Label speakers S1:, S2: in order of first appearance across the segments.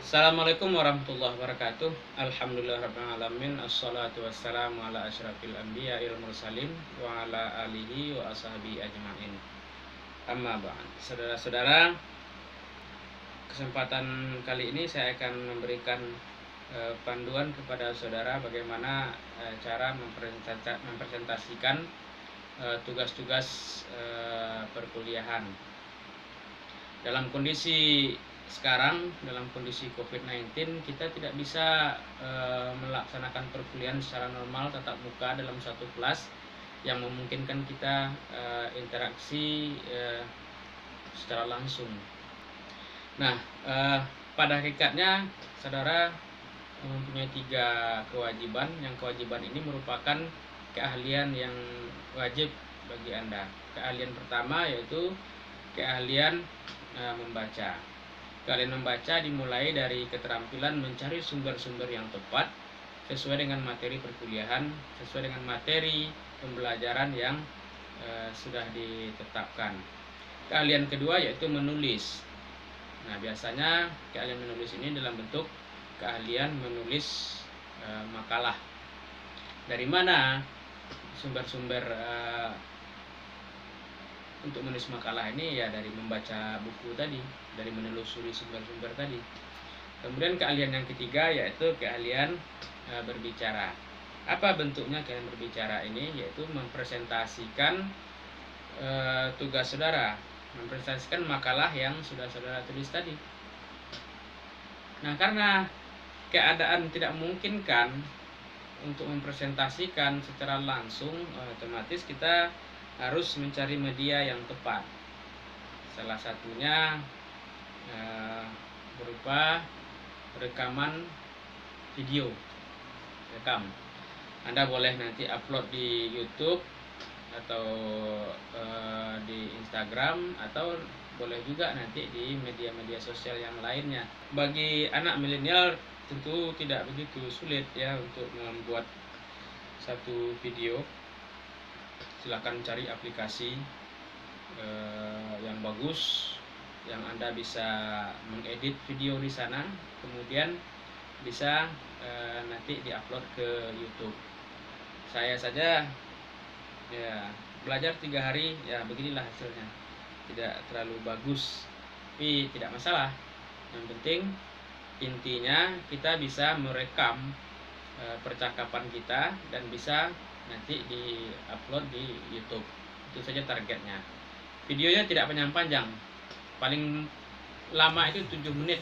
S1: Assalamualaikum warahmatullahi wabarakatuh. Alhamdulillahirrahmanirrahim. Assalatu wassalamu ala asyrafil anbiya il mursalin wa ala alihi wa ashabi ajma'in. Amma ba'd. Saudara-saudara, kesempatan kali ini saya akan memberikan panduan kepada saudara bagaimana cara mempresentasikan tugas-tugas perkuliahan. Dalam kondisi sekarang, dalam kondisi COVID-19, kita tidak bisa melaksanakan perkuliahan secara normal tatap muka dalam satu kelas yang memungkinkan kita interaksi secara langsung. Nah, pada hakikatnya saudara mempunyai 3 kewajiban. Yang kewajiban ini merupakan keahlian yang wajib bagi Anda. Keahlian pertama yaitu keahlian membaca. Keahlian membaca dimulai dari keterampilan mencari sumber-sumber yang tepat sesuai dengan materi perkuliahan, sesuai dengan materi pembelajaran yang sudah ditetapkan. Keahlian kedua yaitu menulis. Nah, biasanya keahlian menulis ini dalam bentuk keahlian menulis makalah. Dari mana sumber-sumber untuk menulis makalah ini? Ya dari membaca buku tadi, dari menelusuri sumber-sumber tadi. Kemudian keahlian yang ketiga yaitu keahlian berbicara. Apa bentuknya keahlian berbicara ini? Yaitu mempresentasikan tugas saudara, mempresentasikan makalah yang sudah saudara tulis tadi. Nah, karena keadaan tidak memungkinkan untuk mempresentasikan secara langsung, otomatis kita harus mencari media yang tepat. Salah satunya berupa rekaman video. Anda boleh nanti upload di YouTube atau di Instagram, atau boleh juga nanti di media-media sosial yang lainnya. Bagi anak milenial tentu tidak begitu sulit ya untuk membuat satu video. Silakan cari aplikasi yang bagus, yang Anda bisa mengedit video di sana, kemudian bisa nanti diupload ke YouTube. Saya saja ya belajar 3 hari, ya beginilah hasilnya. Tidak terlalu bagus, tapi tidak masalah. Yang penting intinya kita bisa merekam percakapan kita dan bisa nanti di-upload di YouTube. Itu saja targetnya. Videonya tidak panjang-panjang. Paling lama itu 7 menit.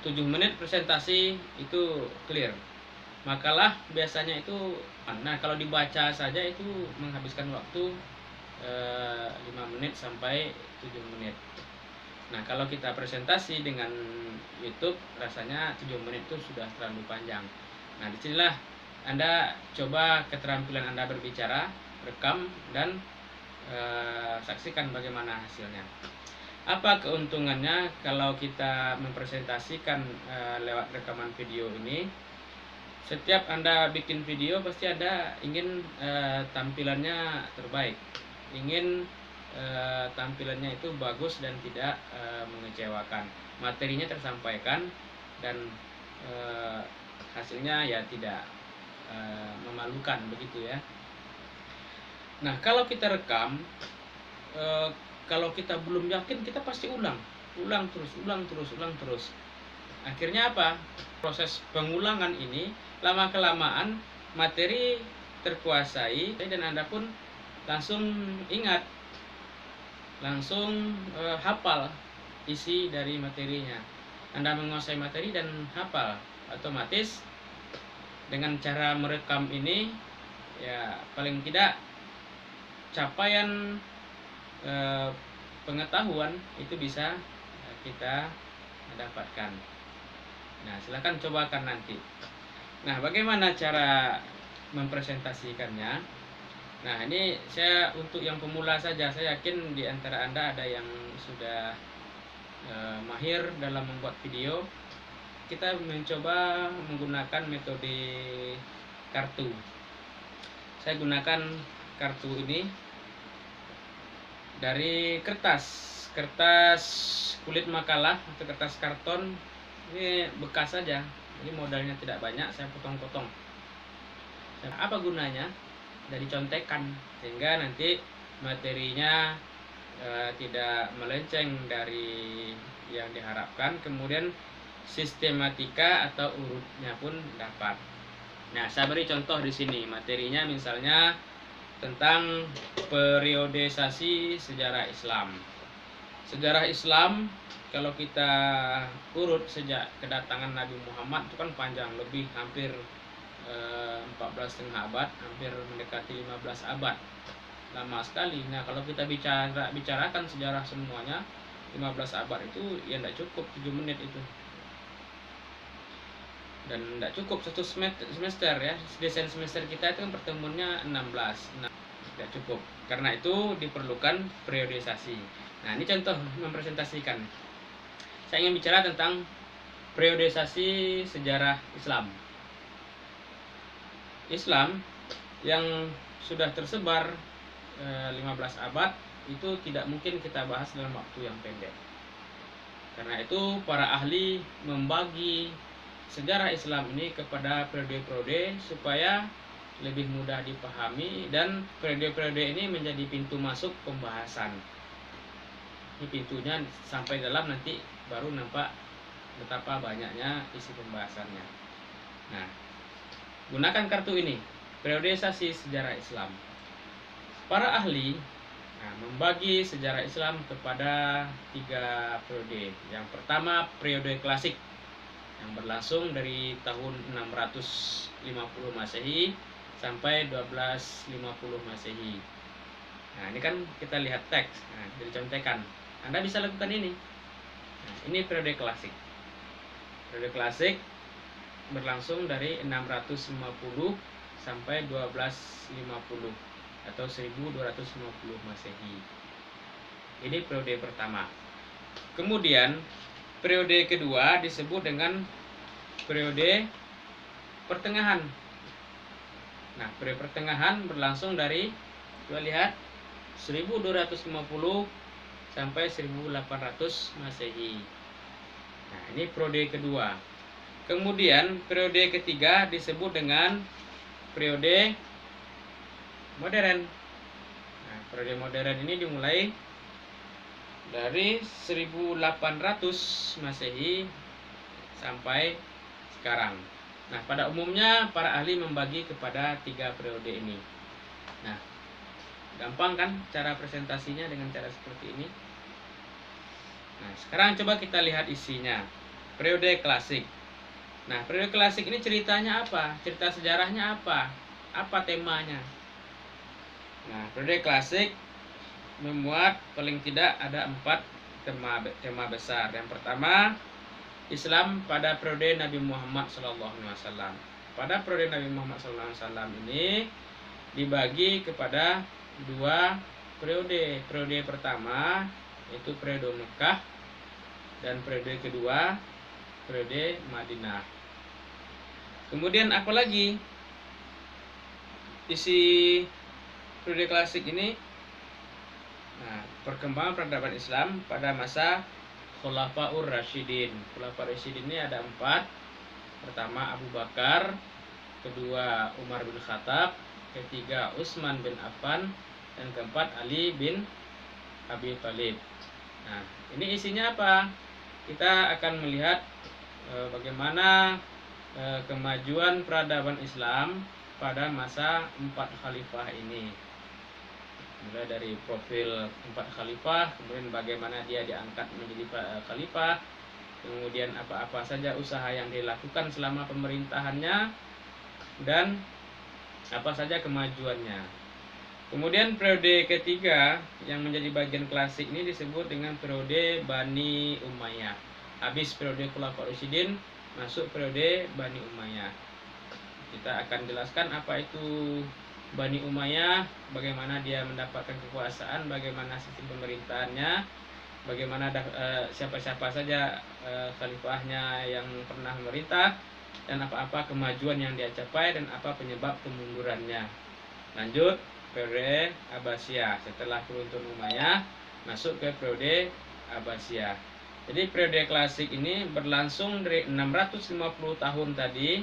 S1: 7 menit presentasi itu clear. Makalah biasanya itu, nah kalau dibaca saja itu menghabiskan waktu 5 menit sampai 7 menit. Nah, kalau kita presentasi dengan YouTube, rasanya 7 menit itu sudah terlalu panjang. Nah, disinilah Anda coba keterampilan Anda berbicara, rekam, dan saksikan bagaimana hasilnya. Apa keuntungannya kalau kita mempresentasikan lewat rekaman video ini? Setiap Anda bikin video pasti Anda ingin tampilannya terbaik, ingin tampilannya itu bagus dan tidak mengecewakan, materinya tersampaikan, dan hasilnya ya tidak memalukan begitu ya. Nah, kalau kita rekam, kalau kita belum yakin, kita pasti ulang terus. Akhirnya apa? Proses pengulangan ini lama kelamaan materi terkuasai dan Anda pun langsung ingat, langsung hafal isi dari materinya. Anda menguasai materi dan hafal, otomatis dengan cara merekam ini ya paling tidak capaian pengetahuan itu bisa kita dapatkan. Nah, silakan cobakan nanti. Nah, bagaimana cara mempresentasikannya? Nah, ini saya untuk yang pemula saja. Saya yakin di antara Anda ada yang sudah mahir dalam membuat video. Kita mencoba menggunakan metode kartu. Saya gunakan kartu ini dari kertas kulit makalah atau kertas karton. Ini bekas saja, ini modalnya tidak banyak, saya potong-potong. Apa gunanya? Dari contekan, sehingga nanti materinya tidak melenceng dari yang diharapkan. Kemudian sistematika atau urutnya pun dapat. Nah, saya beri contoh di sini. Materinya misalnya tentang periodisasi sejarah Islam. Sejarah Islam kalau kita urut sejak kedatangan Nabi Muhammad itu kan panjang, lebih hampir 14,5 abad, hampir mendekati 15 abad. Lama sekali. Nah, kalau kita bicarakan sejarah semuanya 15 abad itu ya tidak cukup 7 menit itu. Dan tidak cukup satu semester ya. Desain semester kita itu kan pertemuannya 16. Nah, tidak cukup. Karena itu diperlukan periodisasi. Nah, ini contoh mempresentasikan. Saya ingin bicara tentang periodisasi sejarah Islam. Islam yang sudah tersebar 15 abad itu tidak mungkin kita bahas dalam waktu yang pendek. Karena itu para ahli membagi sejarah Islam ini kepada periode-periode supaya lebih mudah dipahami, dan periode-periode ini menjadi pintu masuk pembahasan. Ini pintunya sampai dalam, nanti baru nampak betapa banyaknya isi pembahasannya. Nah, gunakan kartu ini, periodisasi sejarah Islam. Para ahli membagi sejarah Islam kepada 3 periode. Yang pertama, periode klasik yang berlangsung dari tahun 650 Masehi sampai 1250 Masehi. Nah, ini kan kita lihat teks, jadi contekan. Anda bisa lakukan ini. Nah, ini periode klasik. Periode klasik berlangsung dari 650 sampai 1250 atau 1250 Masehi. Ini periode pertama. Kemudian periode kedua disebut dengan periode pertengahan. Nah, periode pertengahan berlangsung dari, kita lihat, 1250 sampai 1800 Masehi. Nah, ini periode kedua. Kemudian periode ketiga disebut dengan periode modern. Nah, periode modern ini dimulai dari 1800 Masehi sampai sekarang. Nah, pada umumnya para ahli membagi kepada 3 periode ini. Nah, gampang kan cara presentasinya dengan cara seperti ini. Nah, sekarang coba kita lihat isinya. Periode klasik. Nah, periode klasik ini ceritanya apa? Cerita sejarahnya apa? Apa temanya? Nah, periode klasik memuat paling tidak ada 4 tema besar. Yang pertama, Islam pada periode Nabi Muhammad SAW. Pada periode Nabi Muhammad SAW ini dibagi kepada 2 periode. Periode pertama yaitu periode Mekah, dan periode kedua periode Madinah. Kemudian apalagi isi periode klasik ini? Nah, perkembangan peradaban Islam pada masa Khulafaur Rasyidin. Khulafaur Rasyidin ini ada 4. Pertama Abu Bakar, kedua Umar bin Khattab, ketiga Utsman bin Affan, dan keempat Ali bin Abi Thalib. Nah, ini isinya apa? Kita akan melihat bagaimana kemajuan peradaban Islam pada masa 4 khalifah ini. Mulai dari profil 4 khalifah, kemudian bagaimana dia diangkat menjadi khalifah, kemudian apa-apa saja usaha yang dilakukan selama pemerintahannya, dan apa saja kemajuannya. Kemudian periode ketiga yang menjadi bagian klasik ini disebut dengan periode Bani Umayyah. Habis periode Khulafaur Rasyidin, masuk periode Bani Umayyah. Kita akan jelaskan apa itu Bani Umayyah, bagaimana dia mendapatkan kekuasaan, bagaimana sistem pemerintahannya, bagaimana siapa-siapa saja khalifahnya yang pernah memerintah, dan apa-apa kemajuan yang dia capai, dan apa penyebab kemundurannya. Lanjut. periode Abbasiyah. Setelah keruntuhan Umayyah masuk ke periode Abbasiyah. Jadi periode klasik ini berlangsung dari 650 tahun tadi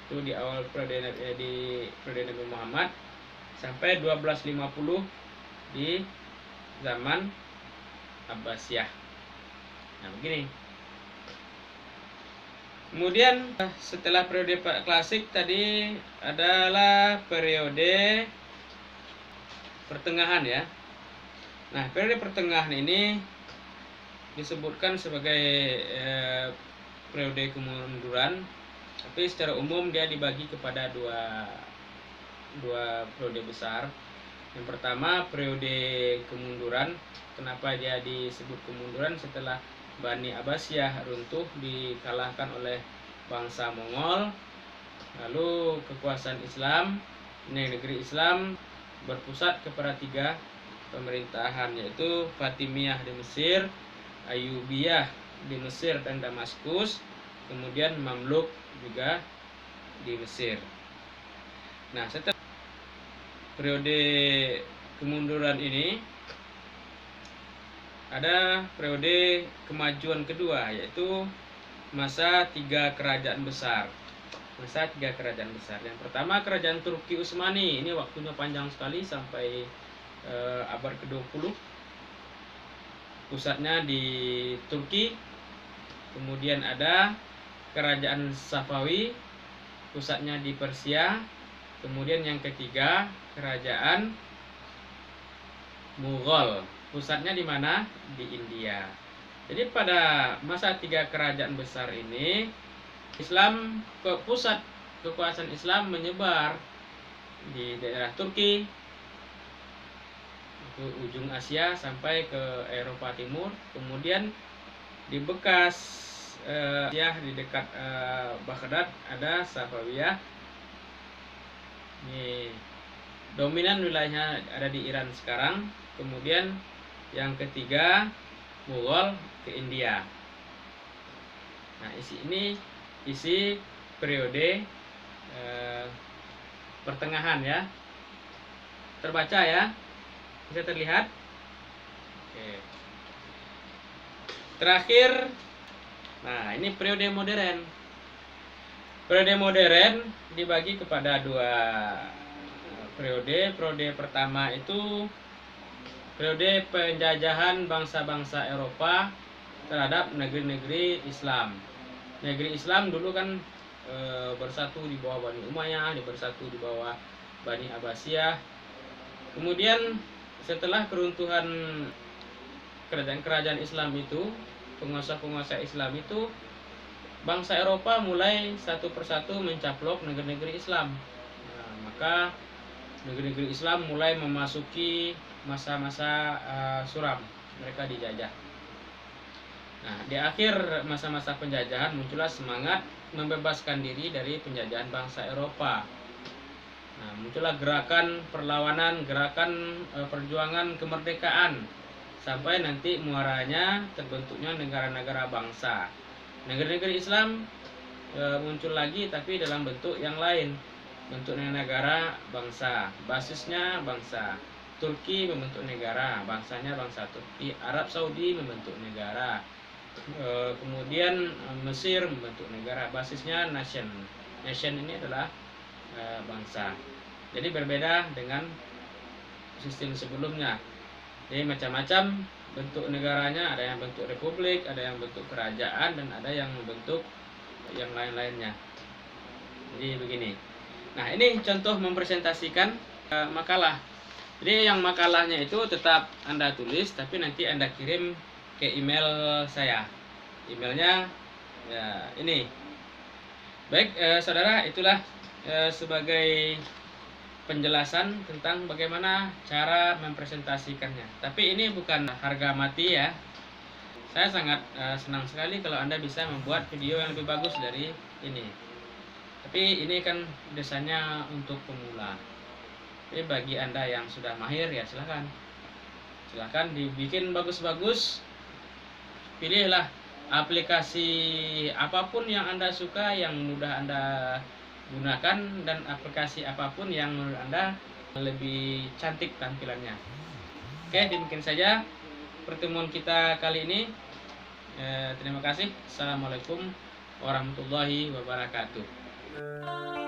S1: itu di awal periode Nabi Muhammad sampai 1250 di zaman Abbasiyah. Nah, begini. Kemudian setelah periode klasik tadi adalah periode pertengahan ya. Nah, periode pertengahan ini disebutkan sebagai periode kemunduran, tapi secara umum dia dibagi kepada dua periode besar. Yang pertama periode kemunduran. Kenapa dia disebut kemunduran? Setelah Bani Abbasiyah runtuh dikalahkan oleh bangsa Mongol, lalu kekuasaan Islam, negeri Islam berpusat kepada 3 pemerintahan, yaitu Fatimiyah di Mesir, Ayyubiyah di Mesir dan Damaskus, kemudian Mamluk juga di Mesir. Nah, setelah periode kemunduran ini ada periode kemajuan kedua, yaitu masa 3 kerajaan besar. Masa 3 kerajaan besar. Yang pertama kerajaan Turki Utsmani, ini waktunya panjang sekali sampai abad ke-20. Pusatnya di Turki. Kemudian ada kerajaan Safawi, pusatnya di Persia. Kemudian yang ketiga kerajaan Mughal, pusatnya di mana? Di India. Jadi pada masa 3 kerajaan besar ini Islam pusat kekuasaan Islam menyebar di daerah Turki, ke ujung Asia sampai ke Eropa Timur. Kemudian di bekas ya di dekat Baghdad ada Safawiyah. Ini dominan wilayahnya ada di Iran sekarang. Kemudian yang ketiga Mughal ke India. Nah, isi periode pertengahan ya. Terbaca ya, bisa terlihat. Oke. Terakhir, nah ini periode modern. Periode modern dibagi kepada 2 periode. Periode pertama itu periode penjajahan bangsa-bangsa Eropa terhadap negeri-negeri Islam. Negeri Islam dulu kan bersatu di bawah Bani Umayyah, bersatu di bawah Bani Abbasiyah. Kemudian setelah keruntuhan kerajaan-kerajaan Islam itu, penguasa-penguasa Islam itu, bangsa Eropa mulai satu persatu mencaplok negeri-negeri Islam. Nah, maka negeri-negeri Islam mulai memasuki masa-masa suram, mereka dijajah. Nah, di akhir masa-masa penjajahan muncullah semangat membebaskan diri dari penjajahan bangsa Eropa. Nah, muncullah gerakan perlawanan, gerakan perjuangan kemerdekaan, sampai nanti muaranya terbentuknya negara-negara bangsa. Negeri-negeri Islam muncul lagi tapi dalam bentuk yang lain, bentuk negara bangsa, basisnya bangsa. Turki membentuk negara, bangsanya bangsa Turki. Arab Saudi membentuk negara. Kemudian Mesir membentuk negara, basisnya nation. Nation ini adalah bangsa. Jadi berbeda dengan sistem sebelumnya. Jadi macam-macam bentuk negaranya, ada yang bentuk republik, ada yang bentuk kerajaan, dan ada yang bentuk yang lain-lainnya. Jadi begini. Nah, ini contoh mempresentasikan makalah. Jadi yang makalahnya itu tetap Anda tulis, tapi nanti Anda kirim ke email saya. Emailnya ya ini. Baik, saudara, itulah sebagai penjelasan tentang bagaimana cara mempresentasikannya. Tapi ini bukan harga mati ya. Saya sangat senang sekali kalau Anda bisa membuat video yang lebih bagus dari ini. Tapi ini kan desainnya untuk pemula. Jadi bagi Anda yang sudah mahir ya silahkan dibikin bagus-bagus. Pilihlah aplikasi apapun yang Anda suka, yang mudah Anda gunakan, dan aplikasi apapun yang menurut Anda lebih cantik tampilannya. Oke, demikian saja pertemuan kita kali ini. Terima kasih. Assalamualaikum warahmatullahi wabarakatuh.